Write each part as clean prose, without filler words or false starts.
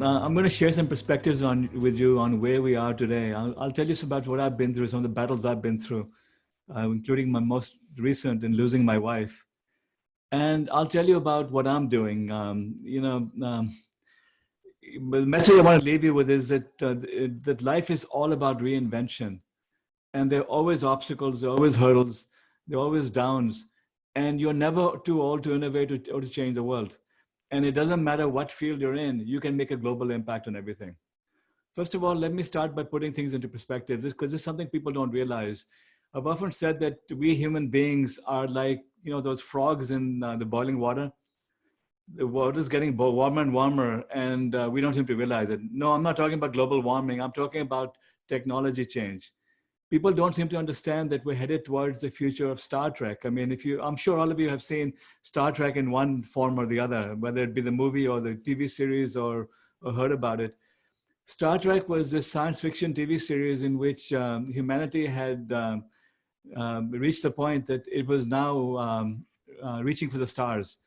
I'm going to share some perspectives with you on where we are today. I'll tell you about what I've been through, some of the battles I've been through, including my most recent in losing my wife. And I'll tell you about what I'm doing. The message I want to leave you with is that life is all about reinvention. And there are always obstacles, there are always hurdles, there are always downs. And you're never too old to innovate or to change the world. And it doesn't matter what field you're in, you can make a global impact on everything. First of all, let me start by putting things into perspective, because this is something people don't realize. I've often said that we human beings are like, those frogs in the boiling water. The water is getting warmer and warmer, and we don't seem to realize it. No, I'm not talking about global warming. I'm talking about technology change. People don't seem to understand that we're headed towards the future of Star Trek. I mean, I'm sure all of you have seen Star Trek in one form or the other, whether it be the movie or the TV series or heard about it. Star Trek was this science fiction TV series in which humanity had reached the point that it was now reaching for the stars.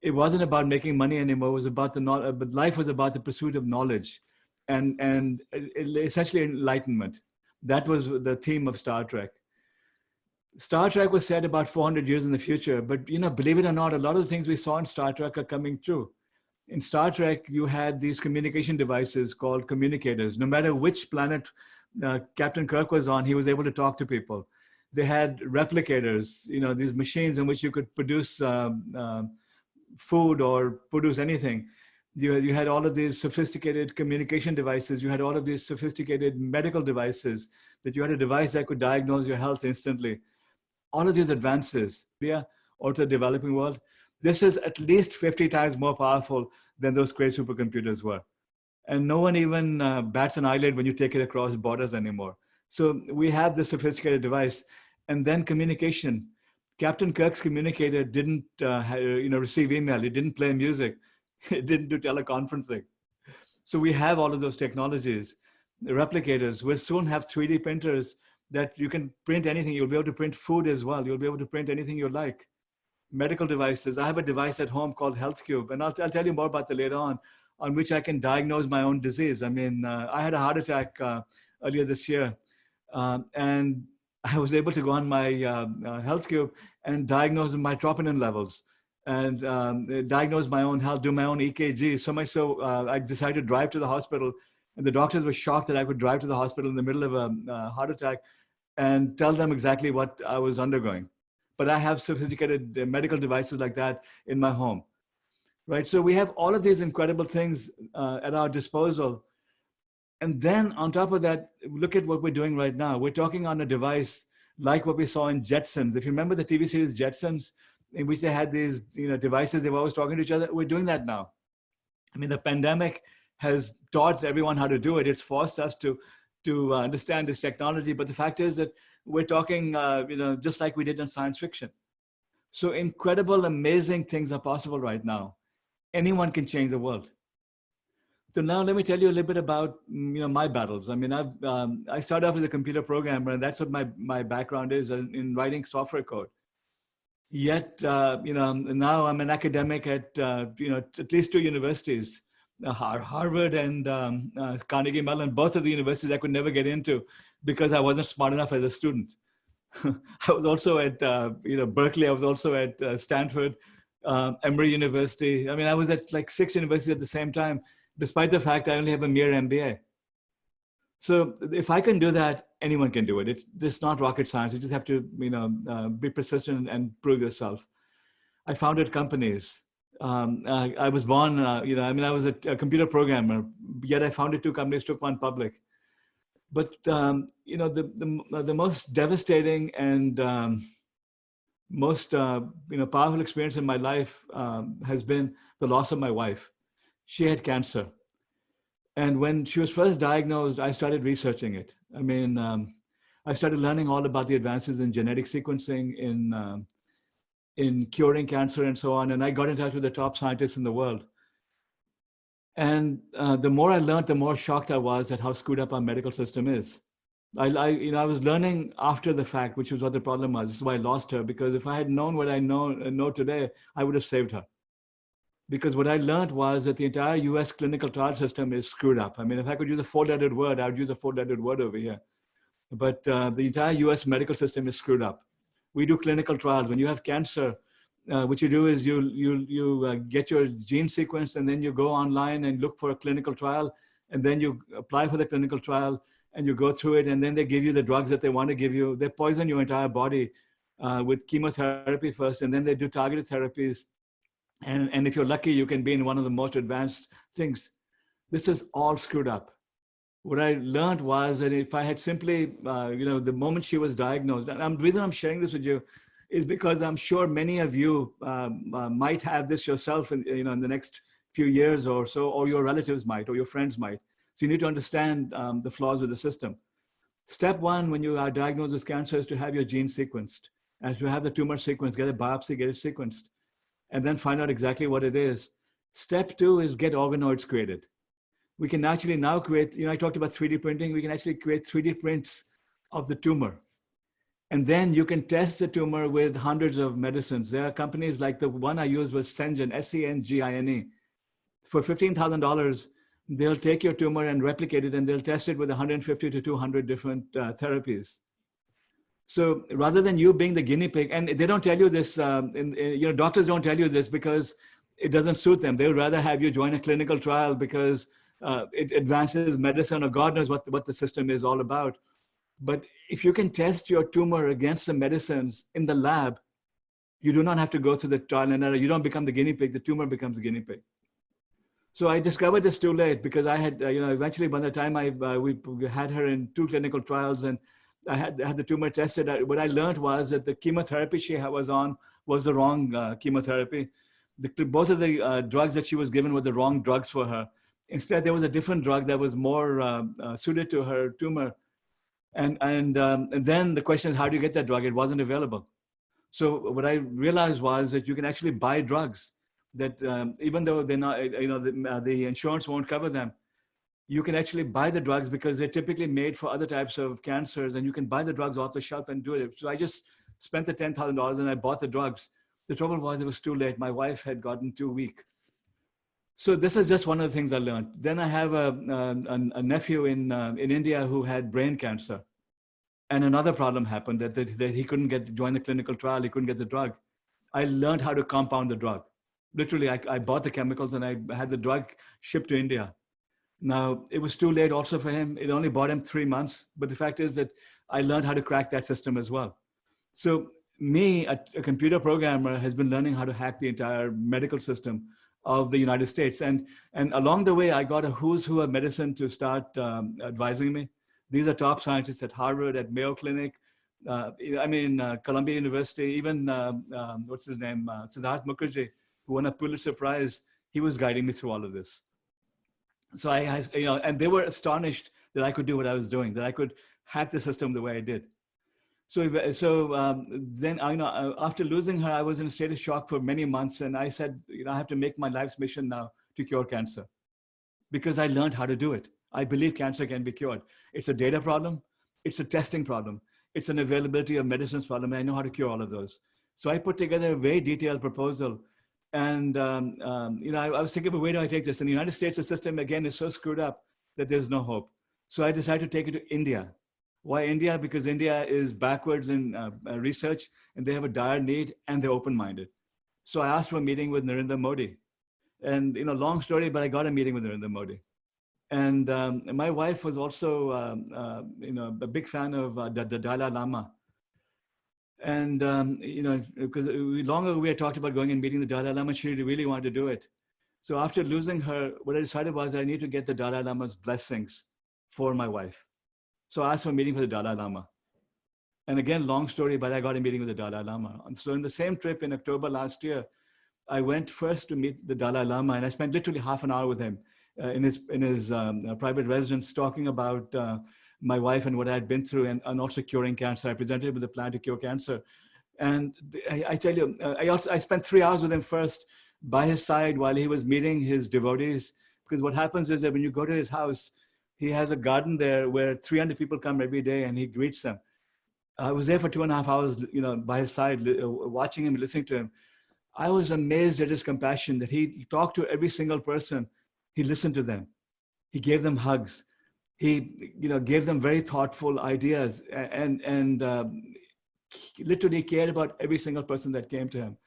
It wasn't about making money anymore. It was about but life was about the pursuit of knowledge and essentially enlightenment. That was the theme of Star Trek. Star Trek was set about 400 years in the future, but believe it or not, a lot of the things we saw in Star Trek are coming true. In Star Trek, you had these communication devices called communicators. No matter which planet Captain Kirk was on, he was able to talk to people. They had replicators, these machines in which you could produce food or produce anything. You had all of these sophisticated communication devices. You had all of these sophisticated medical devices, that you had a device that could diagnose your health instantly. All of these advances, yeah, or to the developing world, this is at least 50 times more powerful than those great supercomputers were. And no one even bats an eyelid when you take it across borders anymore. So we have this sophisticated device. And then communication. Captain Kirk's communicator didn't receive email. It didn't play music. It didn't do teleconferencing. So we have all of those technologies. The replicators. We'll soon have 3D printers that you can print anything. You'll be able to print food as well. You'll be able to print anything you like. Medical devices. I have a device at home called HealthCube, and I'll tell you more about that later on which I can diagnose my own disease. I mean, I had a heart attack earlier this year, and I was able to go on my HealthCube and diagnose my troponin levels and diagnose my own health, do my own EKG. So I decided to drive to the hospital, and the doctors were shocked that I could drive to the hospital in the middle of a heart attack and tell them exactly what I was undergoing. But I have sophisticated medical devices like that in my home, right? So we have all of these incredible things at our disposal. And then on top of that, look at what we're doing right now. We're talking on a device like what we saw in Jetsons. If you remember the TV series Jetsons, in which they had these devices, they were always talking to each other. We're doing that now. I mean, the pandemic has taught everyone how to do it. It's forced us to understand this technology. But the fact is that we're talking, just like we did in science fiction. So incredible, amazing things are possible right now. Anyone can change the world. So now let me tell you a little bit about my battles. I mean, I started off as a computer programmer, and that's what my background is in writing software code. Yet, now I'm an academic at at least two universities, Harvard and Carnegie Mellon. Both of the universities I could never get into because I wasn't smart enough as a student. I was also at Berkeley. I was also at Stanford, Emory University. I mean, I was at like 6 universities at the same time, despite the fact I only have a mere MBA. So if I can do that, anyone can do it. It's just not rocket science. You just have to, be persistent and prove yourself. I founded companies. I was born, I was a computer programmer, yet I founded 2 companies, took one public. But, the most devastating and most, powerful experience in my life has been the loss of my wife. She had cancer. And when she was first diagnosed, I started researching it. I mean, I started learning all about the advances in genetic sequencing, in curing cancer and so on. And I got in touch with the top scientists in the world. And the more I learned, the more shocked I was at how screwed up our medical system is. I was learning after the fact, which was what the problem was. This is why I lost her, because if I had known what I know today, I would have saved her. because what I learned was that the entire US clinical trial system is screwed up. I mean, if I could use a four-lettered word, I would use a four-lettered word over here. But the entire US medical system is screwed up. We do clinical trials. When you have cancer, what you do is you get your gene sequence, and then you go online and look for a clinical trial, and then you apply for the clinical trial, and you go through it, and then they give you the drugs that they want to give you. They poison your entire body with chemotherapy first, and then they do targeted therapies. And if you're lucky, you can be in one of the most advanced things. This is all screwed up. What I learned was that if I had simply, the moment she was diagnosed, and the reason I'm sharing this with you is because I'm sure many of you might have this yourself in the next few years or so, or your relatives might, or your friends might. So you need to understand the flaws of the system. Step one, when you are diagnosed with cancer, is to have your gene sequenced, and to have the tumor sequenced, get a biopsy, get it sequenced, and then find out exactly what it is. Step two is get organoids created. We can actually now create, I talked about 3D printing, we can actually create 3D prints of the tumor. And then you can test the tumor with hundreds of medicines. There are companies like the one I used was Sengine, Sengine. For $15,000, they'll take your tumor and replicate it, and they'll test it with 150 to 200 different therapies. So rather than you being the guinea pig, and they don't tell you this, doctors don't tell you this because it doesn't suit them. They would rather have you join a clinical trial because it advances medicine, or God knows what the system is all about. But if you can test your tumor against the medicines in the lab, you do not have to go through the trial and error. You don't become the guinea pig, the tumor becomes the guinea pig. So I discovered this too late, because I had, eventually by the time we had her in 2 clinical trials, and I had the tumor tested, what I learned was that the chemotherapy she was on was the wrong chemotherapy. Both of the drugs that she was given were the wrong drugs for her. Instead, there was a different drug that was more suited to her tumor. And then the question is, how do you get that drug? It wasn't available. So what I realized was that you can actually buy drugs that even though they're not, the insurance won't cover them, you can actually buy the drugs because they're typically made for other types of cancers, and you can buy the drugs off the shelf and do it. So I just spent the $10,000 and I bought the drugs. The trouble was it was too late. My wife had gotten too weak. So this is just one of the things I learned. Then I have a nephew in India who had brain cancer. And another problem happened, that he couldn't join the clinical trial. He couldn't get the drug. I learned how to compound the drug. Literally, I bought the chemicals and I had the drug shipped to India. Now, it was too late also for him. It only bought him 3 months. But the fact is that I learned how to crack that system as well. So me, a computer programmer, has been learning how to hack the entire medical system of the United States. And along the way, I got a who's who of medicine to start advising me. These are top scientists at Harvard, at Mayo Clinic, Columbia University, even, what's his name, Siddharth Mukherjee, who won a Pulitzer Prize. He was guiding me through all of this. So and they were astonished that I could do what I was doing, that I could hack the system the way I did. Then, after losing her, I was in a state of shock for many months. And I said, I have to make my life's mission now to cure cancer, because I learned how to do it. I believe cancer can be cured. It's a data problem. It's a testing problem. It's an availability of medicines problem. And I know how to cure all of those. So I put together a very detailed proposal. And, I was thinking, where do I take this? In the United States, the system, again, is so screwed up that there's no hope. So I decided to take it to India. Why India? Because India is backwards in research, and they have a dire need, and they're open-minded. So I asked for a meeting with Narendra Modi. And, long story, but I got a meeting with Narendra Modi. And my wife was also, a big fan of the Dalai Lama. And, because long ago we had talked about going and meeting the Dalai Lama, she really wanted to do it. So after losing her, what I decided was I need to get the Dalai Lama's blessings for my wife. So I asked for a meeting with the Dalai Lama. And again, long story, but I got a meeting with the Dalai Lama. And so in the same trip in October last year, I went first to meet the Dalai Lama, and I spent literally half an hour with him in his private residence, talking about my wife and what I had been through, and also curing cancer. I presented him with a plan to cure cancer. And I tell you, I spent 3 hours with him first by his side while he was meeting his devotees. Because what happens is that when you go to his house, he has a garden there where 300 people come every day, and he greets them. I was there for 2.5 hours, by his side, watching him, listening to him. I was amazed at his compassion that he talked to every single person. He listened to them. He gave them hugs. He, gave them very thoughtful ideas, and literally cared about every single person that came to him.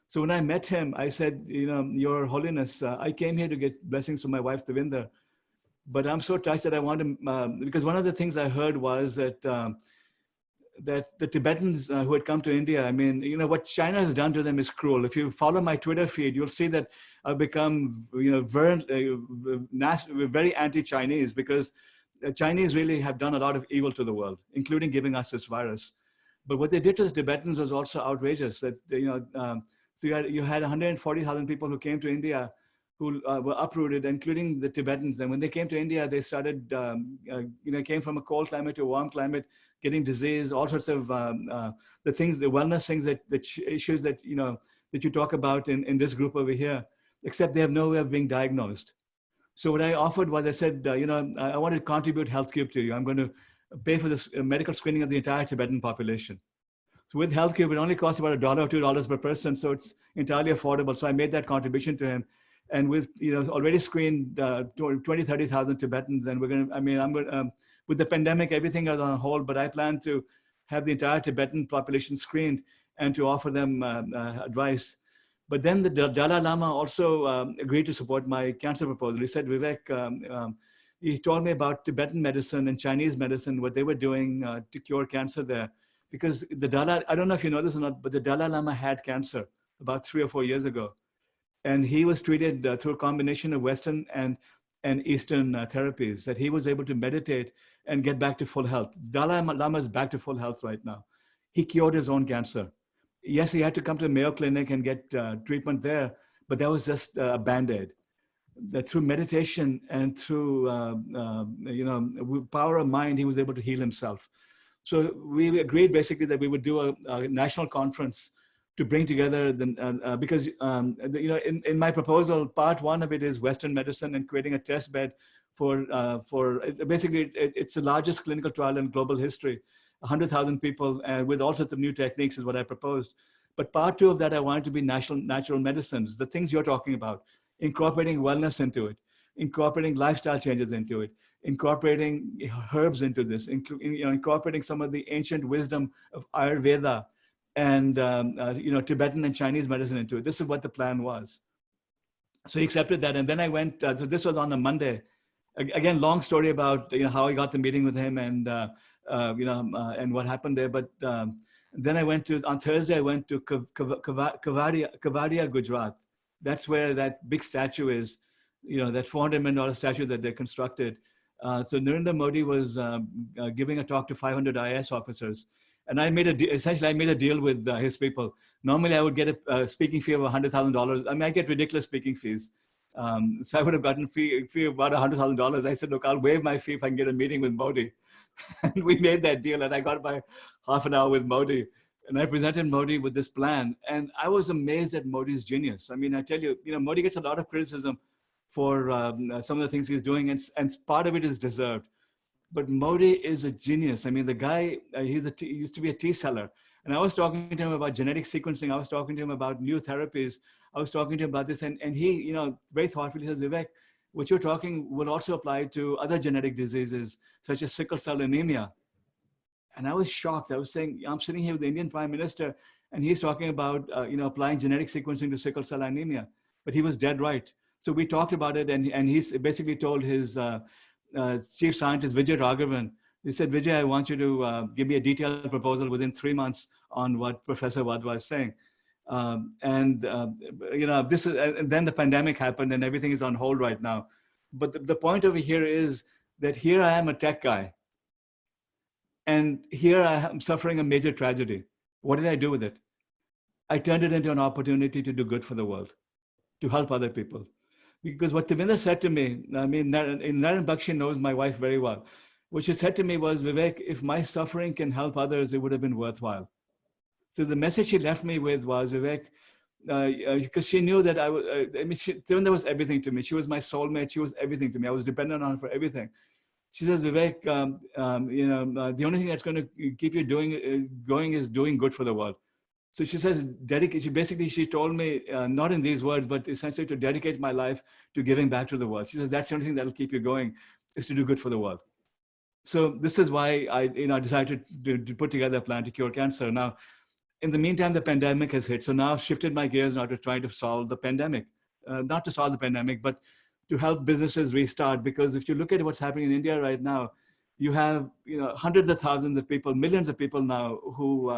So when I met him, I said, Your Holiness, I came here to get blessings from my wife, Devinder, but I'm so touched that I want to, because one of the things I heard was that the Tibetans who had come to India, I mean, what China has done to them is cruel. If you follow my Twitter feed, you'll see that I've become, very anti-Chinese, because the Chinese really have done a lot of evil to the world, including giving us this virus. But what they did to the Tibetans was also outrageous. That so you had 140,000 people who came to India who were uprooted, including the Tibetans. And when they came to India, they started, came from a cold climate to a warm climate, getting disease, all sorts of the wellness things, issues that you talk about in this group over here, except they have no way of being diagnosed. So what I offered was, I said, I want to contribute HealthCube to you. I'm going to pay for this medical screening of the entire Tibetan population. So with HealthCube, it only costs about $1 or $2 per person, so it's entirely affordable. So I made that contribution to him, and we've already screened 20, 30,000 Tibetans, and we're going to. I'm going to, with the pandemic, everything is on hold, but I plan to have the entire Tibetan population screened and to offer them advice. But then the Dalai Lama also agreed to support my cancer proposal. He said, Vivek, he told me about Tibetan medicine and Chinese medicine, what they were doing to cure cancer there. Because the Dalai, I don't know if you know this or not, but the Dalai Lama had cancer about 3 or 4 years ago. And he was treated through a combination of Western and Eastern therapies, that he was able to meditate and get back to full health. Dalai Lama is back to full health right now. He cured his own cancer. Yes, he had to come to the Mayo Clinic and get treatment there, but that was just a Band-Aid. That through meditation and through power of mind, he was able to heal himself. So we agreed basically that we would do a national conference to bring together because in my proposal, part one of it is Western medicine and creating a test bed for basically it's the largest clinical trial in global history, 100,000 people, and with all sorts of new techniques is what I proposed. But part two of that, I wanted to be natural medicines, the things you're talking about, incorporating wellness into it, incorporating lifestyle changes into it, incorporating herbs into this, incorporating some of the ancient wisdom of Ayurveda and Tibetan and Chinese medicine into it. This is what the plan was. So he accepted that, and then I went. So this was on a Monday. Again, long story about how I got the meeting with him and and what happened there. But then on Thursday I went to Kevadia, Gujarat. That's where that big statue is. That $400 million statue that they constructed. So Narendra Modi was giving a talk to 500 IAS officers. And essentially I made a deal with his people. Normally I would get a speaking fee of $100,000. I mean, I get ridiculous speaking fees. So I would have gotten fee of about $100,000. I said, look, I'll waive my fee if I can get a meeting with Modi. And we made that deal, and I got my half an hour with Modi. And I presented Modi with this plan. And I was amazed at Modi's genius. I mean, I tell you, Modi gets a lot of criticism for some of the things he's doing, and part of it is deserved. But Modi is a genius. I mean, the guy, he used to be a tea seller. And I was talking to him about genetic sequencing. I was talking to him about new therapies. I was talking to him about this. And he, very thoughtfully says, Vivek, what you're talking will also apply to other genetic diseases, such as sickle cell anemia. And I was shocked. I was saying, I'm sitting here with the Indian Prime Minister, and he's talking about, applying genetic sequencing to sickle cell anemia. But he was dead right. So we talked about it, and he's basically told his chief scientist, Vijay Raghavan, he said, Vijay, I want you to give me a detailed proposal within 3 months on what Professor Wadhwa is saying. And then the pandemic happened and everything is on hold right now. But the point over here is that here I am, a tech guy, and here I am suffering a major tragedy. What did I do with it? I turned it into an opportunity to do good for the world, to help other people. Because what Devinder said to me, I mean, Naren Bakshi knows my wife very well. What she said to me was, Vivek, if my suffering can help others, it would have been worthwhile. So the message she left me with was, Vivek, because she knew that Devinder was everything to me. She was my soulmate. She was everything to me. I was dependent on her for everything. She says, Vivek, the only thing that's going to keep you going is doing good for the world. So she says, dedicate. She told me, not in these words, but essentially to dedicate my life to giving back to the world. She says that's the only thing that'll keep you going, is to do good for the world. So this is why I decided to put together a plan to cure cancer. Now, in the meantime, the pandemic has hit. So now I've shifted my gears now to try to solve the pandemic, not to solve the pandemic, but to help businesses restart. Because if you look at what's happening in India right now, you have hundreds of thousands of people, millions of people now who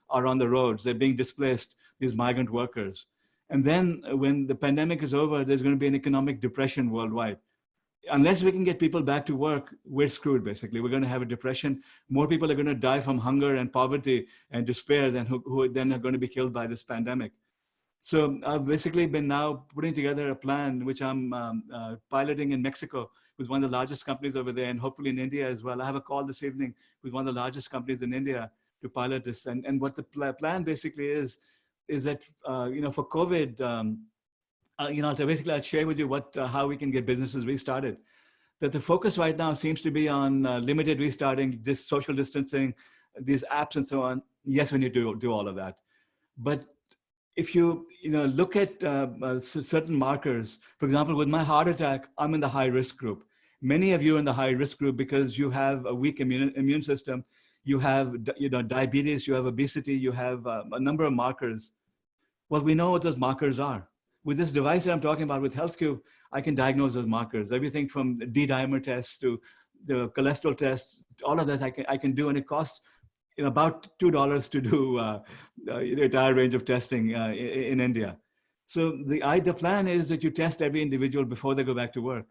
are on the roads. They're being displaced, these migrant workers. And then when the pandemic is over, there's going to be an economic depression worldwide. Unless we can get people back to work, we're screwed, basically. We're going to have a depression. More people are going to die from hunger and poverty and despair than who then are going to be killed by this pandemic. So I've basically been now putting together a plan, which I'm piloting in Mexico with one of the largest companies over there, and hopefully in India as well. I have a call this evening with one of the largest companies in India to pilot this. And what the plan basically is that, for COVID, so basically I'll share with you how we can get businesses restarted. That the focus right now seems to be on limited restarting, this social distancing, these apps and so on. Yes, we need to do all of that. But if you look at certain markers, for example, with my heart attack, I'm in the high risk group. Many of you are in the high risk group because you have a weak immune system, you have diabetes, you have obesity, you have a number of markers. Well, we know what those markers are. With this device that I'm talking about with HealthCube, I can diagnose those markers. Everything from D-dimer tests to the cholesterol test, all of that I can do, and it costs about $2 to do the entire range of testing in India. So the plan is that you test every individual before they go back to work,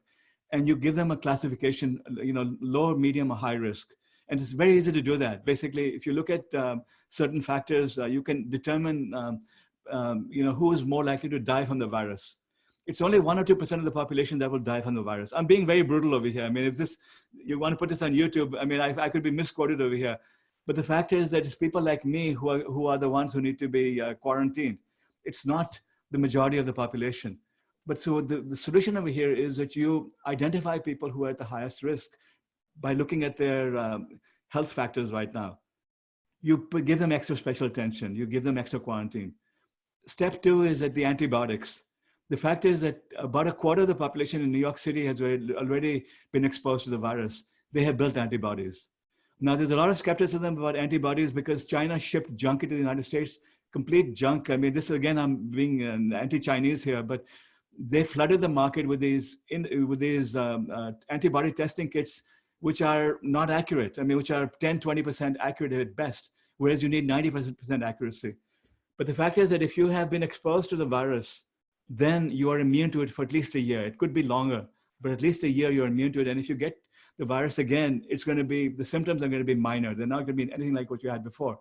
and you give them a classification, low, medium, or high risk. And it's very easy to do that. Basically, if you look at certain factors, you can determine who is more likely to die from the virus. It's only 1 or 2% of the population that will die from the virus. I'm being very brutal over here. I mean, if you want to put this on YouTube, I mean, I could be misquoted over here. But the fact is that it's people like me who are the ones who need to be quarantined. It's not the majority of the population. But so the solution over here is that you identify people who are at the highest risk by looking at their health factors right now. You give them extra special attention. You give them extra quarantine. Step 2 is at the antibiotics. The fact is that about a quarter of the population in New York City has already been exposed to the virus. They have built antibodies. Now, there's a lot of skepticism about antibodies because China shipped junk into the United States, complete junk. I mean, this again, I'm being anti-Chinese here, but they flooded the market with these antibody testing kits, which are not accurate. I mean, which are 10, 20% accurate at best, whereas you need 90% accuracy. But the fact is that if you have been exposed to the virus, then you are immune to it for at least a year. It could be longer, but at least a year you're immune to it. And if you get the virus again, the symptoms are going to be minor. They're not going to be anything like what you had before.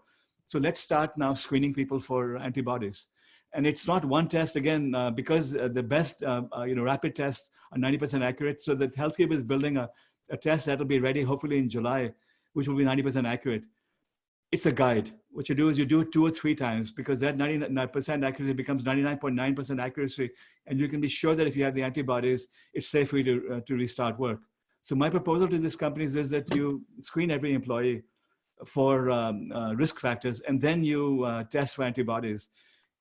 So let's start now screening people for antibodies. And it's not one test, again, because the best rapid tests are 90% accurate. So that HealthCube is building a test that'll be ready hopefully in July, which will be 90% accurate. It's a guide. What you do is you do it 2 or 3 times because that 99% accuracy becomes 99.9% accuracy. And you can be sure that if you have the antibodies, it's safe for you to restart work. So my proposal to these companies is that you screen every employee for risk factors, and then you test for antibodies.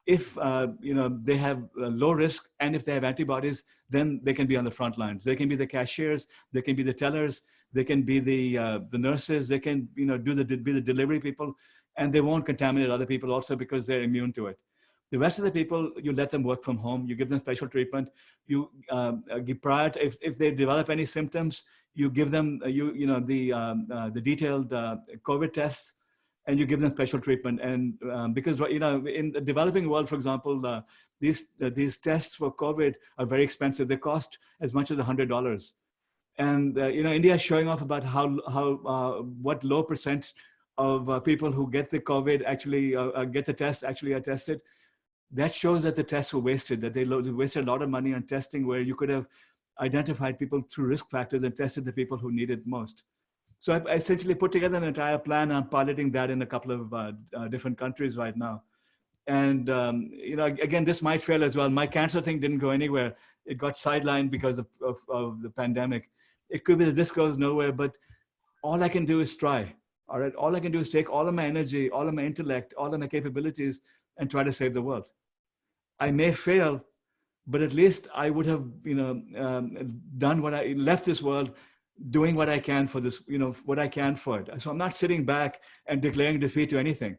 If they have low risk and if they have antibodies, then they can be on the front lines. They can be the cashiers, they can be the tellers, they can be the nurses, they can be the delivery people, and they won't contaminate other people also because they're immune to it. The rest of the people, you let them work from home. You give them special treatment. You prior to, if they develop any symptoms, you give them the detailed COVID tests, and you give them special treatment. And because in the developing world, for example, these tests for COVID are very expensive. They cost as much as $100. And India is showing off about what low percent of people who get the COVID actually get the test actually are tested. That shows that the tests were wasted, that they wasted a lot of money on testing where you could have identified people through risk factors and tested the people who need it most. So I essentially put together an entire plan on piloting that in a couple of different countries right now. And, again, this might fail as well. My cancer thing didn't go anywhere. It got sidelined because of the pandemic. It could be that this goes nowhere, but all I can do is try. All right. All I can do is take all of my energy, all of my intellect, all of my capabilities, and try to save the world. I may fail, but at least I would have, done what I left this world doing what I can for this, what I can for it. So I'm not sitting back and declaring defeat to anything.